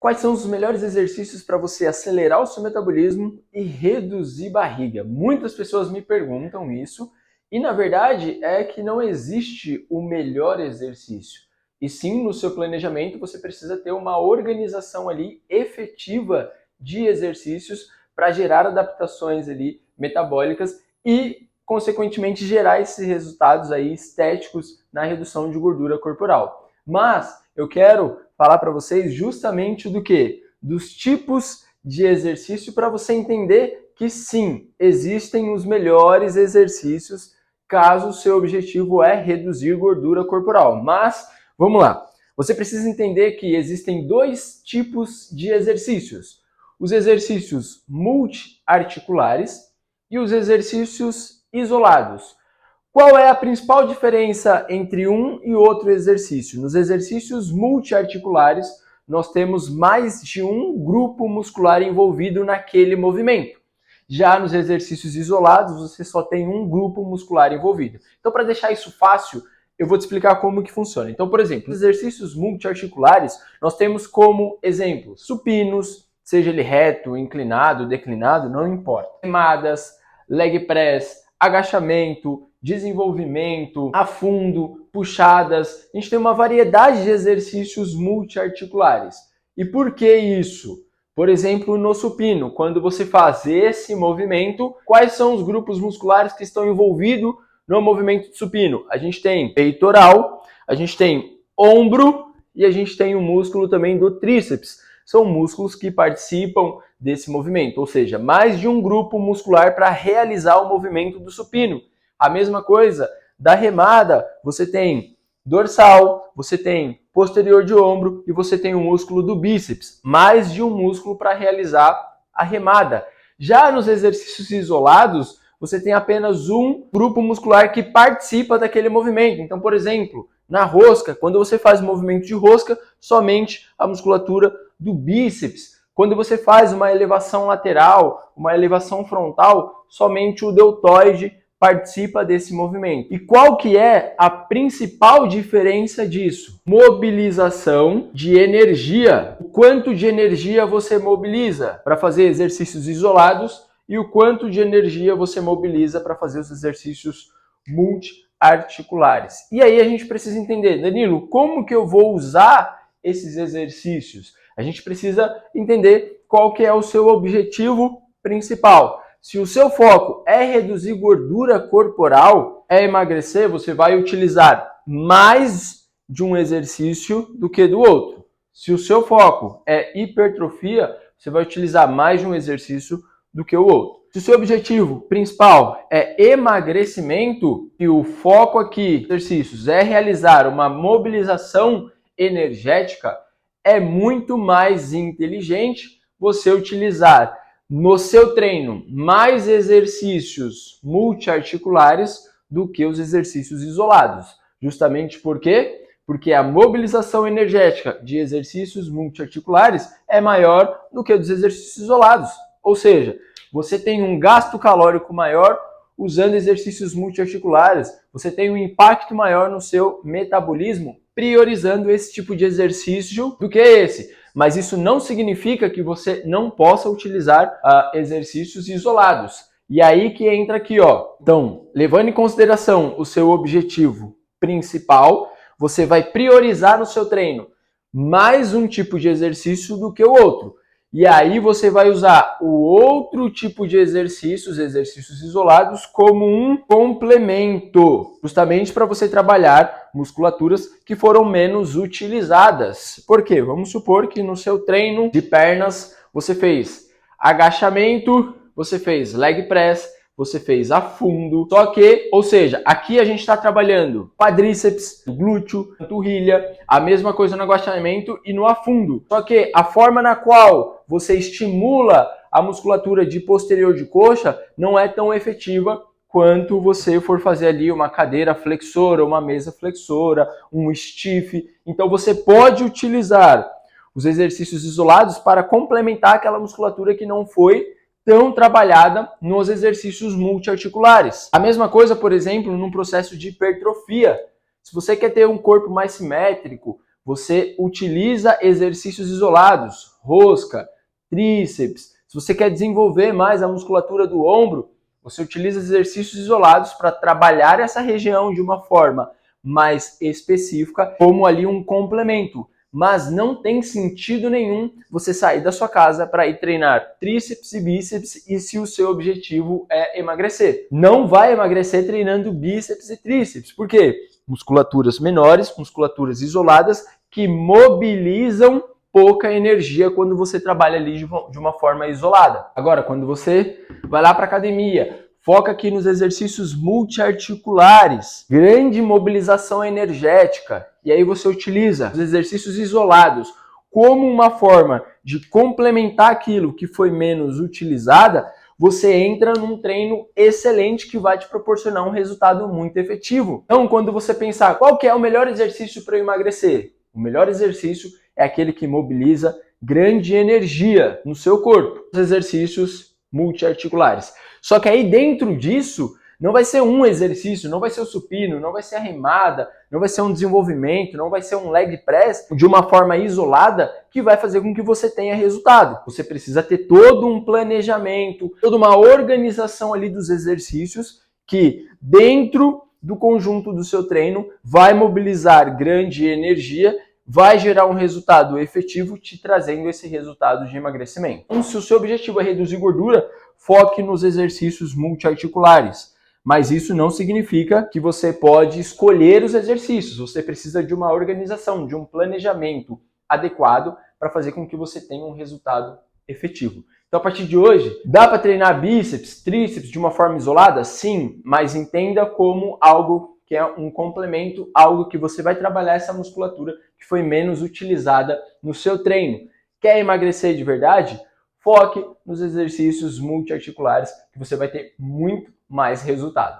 Quais são os melhores exercícios para você acelerar o seu metabolismo e reduzir barriga? Muitas pessoas me perguntam isso e, na verdade, é que não existe o melhor exercício. E sim, no seu planejamento, você precisa ter uma organização ali efetiva de exercícios para gerar adaptações ali metabólicas e, consequentemente, gerar esses resultados aí estéticos na redução de gordura corporal. Mas eu quero falar para vocês justamente do que? Dos tipos de exercício para você entender que sim, existem os melhores exercícios caso o seu objetivo é reduzir gordura corporal. Mas, vamos lá. Você precisa entender que existem dois tipos de exercícios. Os exercícios multiarticulares e os exercícios isolados. Qual é a principal diferença entre um e outro exercício? Nos exercícios multiarticulares, nós temos mais de um grupo muscular envolvido naquele movimento. Já nos exercícios isolados, você só tem um grupo muscular envolvido. Então, para deixar isso fácil, eu vou te explicar como que funciona. Então, por exemplo, nos exercícios multiarticulares, nós temos como exemplo supinos, seja ele reto, inclinado, declinado, não importa. Remadas, leg press, agachamento, desenvolvimento, afundo, puxadas. A gente tem uma variedade de exercícios multiarticulares. E por que isso? Por exemplo, no supino, quando você faz esse movimento, quais são os grupos musculares que estão envolvidos no movimento de supino? A gente tem peitoral, a gente tem ombro e a gente tem o músculo também do tríceps. São músculos que participam desse movimento, ou seja, mais de um grupo muscular para realizar o movimento do supino. A mesma coisa da remada, você tem dorsal, você tem posterior de ombro e você tem o músculo do bíceps, mais de um músculo para realizar a remada. Já nos exercícios isolados, você tem apenas um grupo muscular que participa daquele movimento. Então, por exemplo, na rosca, quando você faz o movimento de rosca, somente a musculatura do bíceps. Quando você faz uma elevação lateral, uma elevação frontal, somente o deltoide participa desse movimento. E qual que é a principal diferença disso? Mobilização de energia. O quanto de energia você mobiliza para fazer exercícios isolados e o quanto de energia você mobiliza para fazer os exercícios multiarticulares. E aí a gente precisa entender, Danilo, como que eu vou usar esses exercícios? A gente precisa entender qual que é o seu objetivo principal. Se o seu foco é reduzir gordura corporal, é emagrecer, você vai utilizar mais de um exercício do que do outro. Se o seu foco é hipertrofia, você vai utilizar mais de um exercício do que o outro. Se o seu objetivo principal é emagrecimento e o foco aqui, exercícios, é realizar uma mobilização energética, é muito mais inteligente você utilizar no seu treino mais exercícios multiarticulares do que os exercícios isolados. Justamente por quê? Porque a mobilização energética de exercícios multiarticulares é maior do que dos exercícios isolados. Ou seja, você tem um gasto calórico maior usando exercícios multiarticulares, você tem um impacto maior no seu metabolismo priorizando esse tipo de exercício do que esse. Mas isso não significa que você não possa utilizar exercícios isolados. E aí que entra aqui, ó. Então, levando em consideração o seu objetivo principal, você vai priorizar no seu treino mais um tipo de exercício do que o outro. E aí você vai usar o outro tipo de exercícios, exercícios isolados, como um complemento, justamente para você trabalhar musculaturas que foram menos utilizadas. Por quê? Vamos supor que no seu treino de pernas você fez agachamento, você fez leg press, você fez afundo, só que, ou seja, aqui a gente está trabalhando quadríceps, glúteo, panturrilha, a mesma coisa no agachamento e no afundo. Só que a forma na qual você estimula a musculatura de posterior de coxa não é tão efetiva quanto você for fazer ali uma cadeira flexora, uma mesa flexora, um stiff. Então você pode utilizar os exercícios isolados para complementar aquela musculatura que não foi tão trabalhada nos exercícios multiarticulares. A mesma coisa, por exemplo, num processo de hipertrofia. Se você quer ter um corpo mais simétrico, você utiliza exercícios isolados, rosca, tríceps. Se você quer desenvolver mais a musculatura do ombro, você utiliza exercícios isolados para trabalhar essa região de uma forma mais específica, como ali um complemento. Mas não tem sentido nenhum você sair da sua casa para ir treinar tríceps e bíceps e se o seu objetivo é emagrecer. Não vai emagrecer treinando bíceps e tríceps. Por quê? Musculaturas menores, musculaturas isoladas que mobilizam pouca energia quando você trabalha ali de uma forma isolada. Agora, quando você vai lá para a academia, foca aqui nos exercícios multiarticulares, grande mobilização energética, e aí você utiliza os exercícios isolados como uma forma de complementar aquilo que foi menos utilizada, você entra num treino excelente que vai te proporcionar um resultado muito efetivo. Então, quando você pensar qual que é o melhor exercício para eu emagrecer, o melhor exercício é aquele que mobiliza grande energia no seu corpo. Os exercícios multiarticulares. Só que aí dentro disso, não vai ser um exercício, não vai ser o supino, não vai ser a remada, não vai ser um desenvolvimento, não vai ser um leg press de uma forma isolada que vai fazer com que você tenha resultado. Você precisa ter todo um planejamento, toda uma organização ali dos exercícios que dentro do conjunto do seu treino vai mobilizar grande energia, vai gerar um resultado efetivo, te trazendo esse resultado de emagrecimento. Então, se o seu objetivo é reduzir gordura, foque nos exercícios multiarticulares. Mas isso não significa que você pode escolher os exercícios. Você precisa de uma organização, de um planejamento adequado para fazer com que você tenha um resultado efetivo. Então, a partir de hoje, dá para treinar bíceps, tríceps de uma forma isolada? Sim, mas entenda como algo que é um complemento, algo que você vai trabalhar essa musculatura que foi menos utilizada no seu treino. Quer emagrecer de verdade? Foque nos exercícios multiarticulares que você vai ter muito mais resultado.